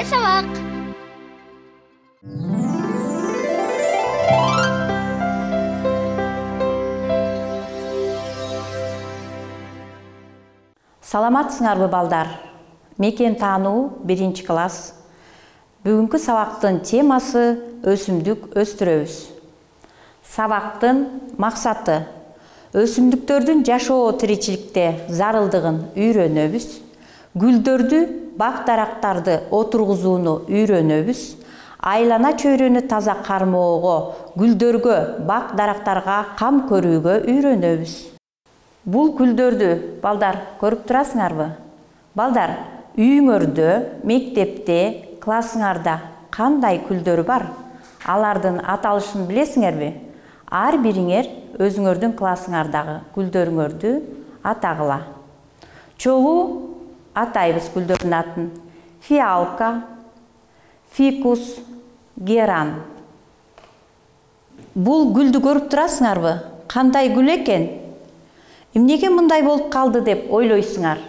сабак. Саламатсыңарбы балдар? Мекен таануу 1 класс. Бүгүнкү сабактын темасы өсүмдүк өстүрөбүз. Сабактын максаты өсүмдүктөрдүн жашоо тиричиликте зарылдыгын үйрөнөбүз. Гүлдөрдү, бак-дарактарды отургузууну үйрөнөбүз. Айлана чөйрөнү таза кармоого, гүлдөргө, бак-дарактарга кам көрүүгө үйрөнөбүз. Бул гүлдөрдү балдар көрүп турасыңарбы? Балдар, үйүңөрдө, мектепте, классыңарда кандай гүлдөр бар? Алардын аталышын билесиңерби? Ар бириңер өзүңөрдүн классыңардагы гүлдөрүңөрдү атагыла. Чогуу атайбыз гүлдөрдүн атын. Фиалка, фикус, геран. Бул гүлдү көрүп турасыңарбы? Кандай гүл экен? Эмнеге мындай болуп калды деп ойлойсуңар?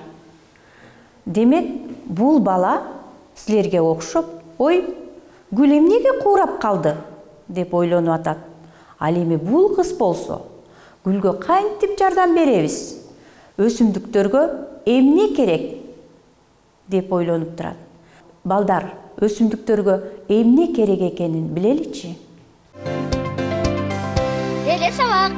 Демек, бул бала силерге окшоп, ой, гүл эмнеге куурап калды деп ойлонуп атат. Ал эми бул кыз болсо, гүлгө кантип жардам беребиз? Өсүмдүктөргө эмне керек деп ойлонуп турат. Балдар, өсүмдүктөргө эмне керек экенин билеличи? Деле сабак.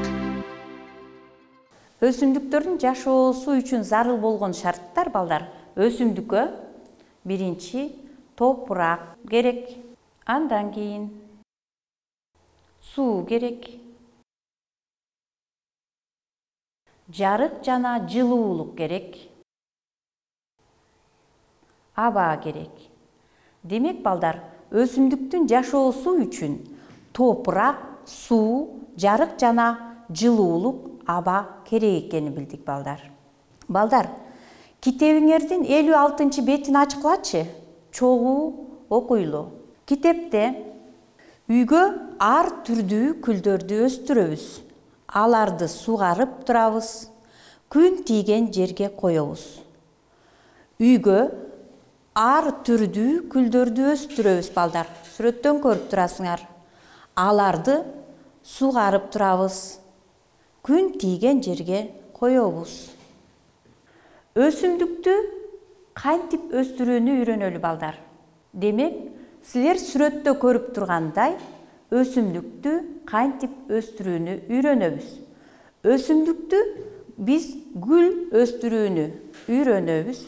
Өсүмдүктөрдүн жашоосу үчүн зарыл болгон шарттар балдар. Өсүмдүккө биринчи топурак керек, андан кийин суу керек, жарык жана жылуулук керек, аба керек. Демек балдар, өсүмдүктүн жашоосу үчүн топурак, суу, жарык жана жылуулук, аба керек экенин билдик балдар. Балдар, китебиңердин 56 бетин ачкылачы. Чогуу окуйлу. Китепте үйгө ар түрдүү гүлдөрдү өстүрөбүз. Аларды сугарып турабыз, күн тийген жерге коебуз. Үйгө ар түрдүү гүлдөрдү өстүрөбүз балдар. Сүрөттөн көрүп турасыңар. Аларды сугарып турабыз, күн тийген жерге коебуз. Өсүмдүктү кантип өстүрүүнү үйрөнөлү балдар. Демек, силер сүрөттө көрүп тургандай, өсүмдүктү кантип өстүрүүнү үйрөнөбүз. Өсүмдүктү биз гүл өстүрүүнү үйрөнөбүз.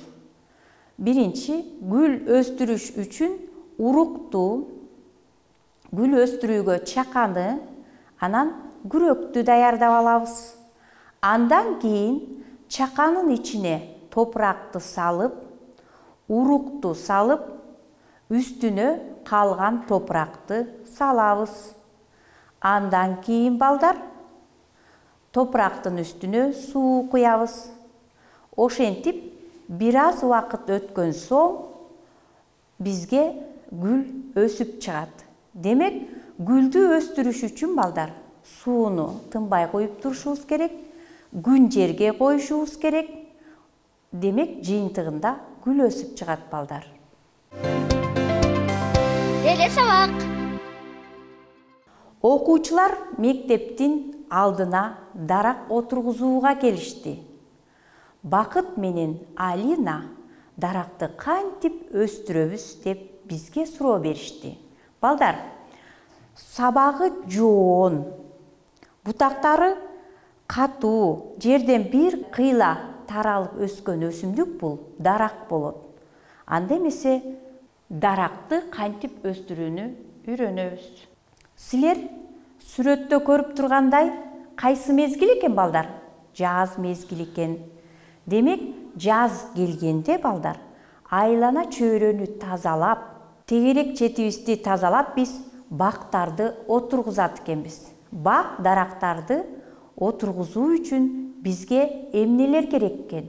Биринчи, гүл өстүрүш үчүн урукту, гүл өстүрүүгө чаканы, анан күрөктү даярдап алабыз. Андан кийин чаканын ичине топуракты салып, урукту салып, үстүнө калган топуракты салабыз. Андан кийин балдар, топурактын үстүнө суу куябыз. Ошентип, бир аз убакыт өткөн соң бизге гүл өсүп чыгат. Демек, гүлдү өстүрүш үчүн балдар, сууну тынбай коюп турушубуз керек, күн жерге коюшубуз керек. Демек, жыйынтыгында гүл өсүп чыгат балдар. Деле сабак. Окуучулар мектептин алдына дарак отургузууга келишти. Бакыт менен Алина даракты кантип өстүрөбүз деп бизге суроо беришти. Балдар, сабагы жоон, бутактары катуу, жерден бир кыйла таралып өскөн өсүмдүк бул дарак болот. Анда эмесе даракты кантип өстүрүүнү үйрөнөбүз. Силер сүрөттө көрүп тургандай, кайсы мезгил экен балдар? Жаз мезгили экен. Демек, жаз келгенде балдар, айлана чөйрөнү тазалап, тегерек четибизди тазалап биз бактарды отургузат экенбиз. Бак дарактарды отургузуу үчүн бизге эмнелер керек экен?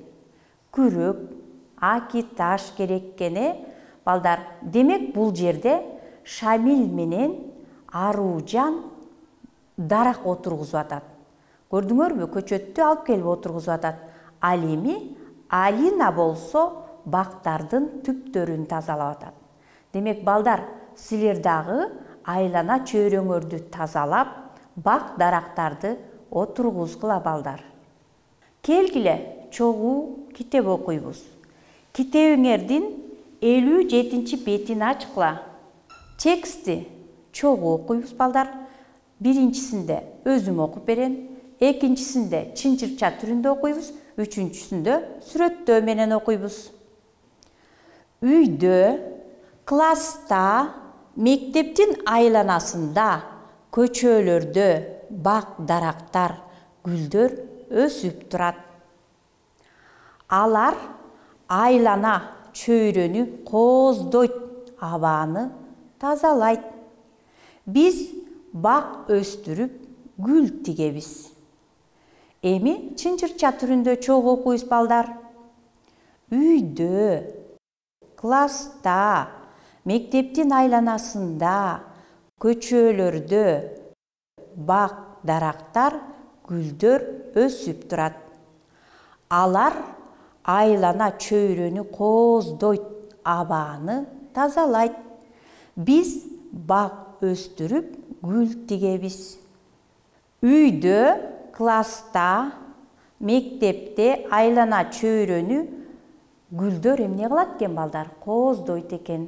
Күрөк, аки таш керек экен, балдар. Демек, бул жерде Шамил менен Аружан дарак отургузуп атат. Көрдүңөрбү, көчөттү алып келип отургузуп атат. Ал эми Алина болсо бактардын түптөрүн тазалап атат. Демек балдар, силер дагы айлана чөйрөңөрдү тазалап, бак дарактарды отургузгула балдар. Келгиле чогуу китеп окуйбуз. Китебиңердин 57 бетин ачкыла. Тексти чогуу окуйбуз балдар. Биринчисинде өзүм окуп берем, экинчисинде чынчырча түрүндө окуйбуз, үчүнчүсүндө сүрөттөө менен окуйбуз. Үйдө, класста, мектептин айланасында, көчөлөрдө бак дарактар, гүлдөр өсүп турат. Алар айлана чөйрөнү кооздойт, абаны тазалайт. Биз бак өстүрүп, гүл тигебиз. Эми чынчырча түрүндө чогуу окуйбуз балдар. Үйдө, класста, мектептин айланасында, көчөлөрдө бак дарактар, гүлдөр өсүп турат. Алар айлана чөйрөнү кооздойт, абаны тазалайт. Биз бак өстүрүп, гүл тигебиз. Үйдө, класста, мектепте айлана чөйрөнү гүлдөр эмне кылат экен балдар? Кооздойт экен.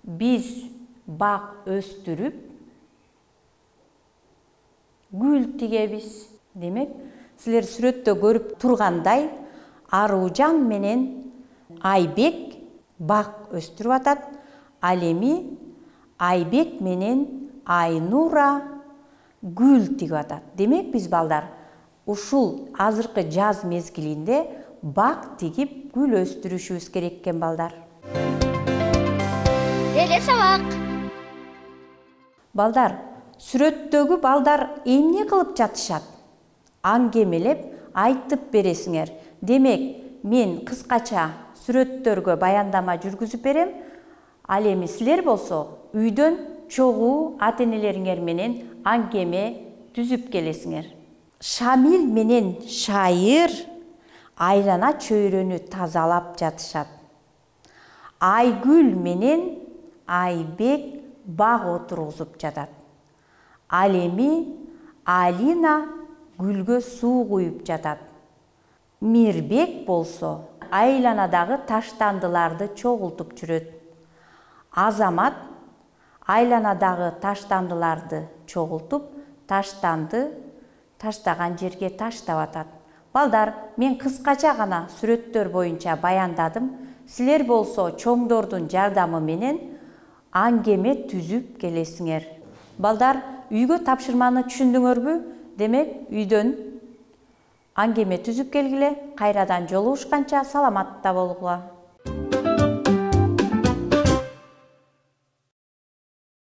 Биз бак өстүрүп, гүл тигебиз. Демек, силер сүрөттө көрүп тургандай, Аружан менен Айбек бак өстүрүп атат. Ал эми Айбек менен Айнура гүл тигип атат. Демек, биз балдар ушул азыркы жаз мезгилинде бак тигип, гүл өстүрүшүбүз керек экен балдар. Эле сабак. Балдар, сүрөттөгү балдар эмне кылып жатышат? Аңгемелеп айтып бересиңер. Демек, мен кыскача сүрөттөргө баяндама жүргүзүп берем. Ал эми силер болсо үйдөн чогуу ата-энелериңер менен аңгеме түзүп келесиңер. Шамил менен Шайыр айлана чөйрөнү тазалап жатышат. Айгүл менен Айбек бак отургузуп жатат. Ал эми Алина гүлгө суу куюп жатат. Мирбек болсо айланадагы таштандыларды чогултуп жүрөт. Азамат айланадагы таштандыларды чогултуп, таштанды таштаган жерге таштап атат. Балдар, мен кыскача гана сүрөттөр боюнча баяндадым. Силер болсо чоңдордун жардамы менен аңгеме түзүп келесиңер. Балдар, үйгө тапшырманы түшүндүңөрбү? Демек, үйдөн аңгеме түзүп келгиле. Кайрадан жолугушканча саламатта болгула.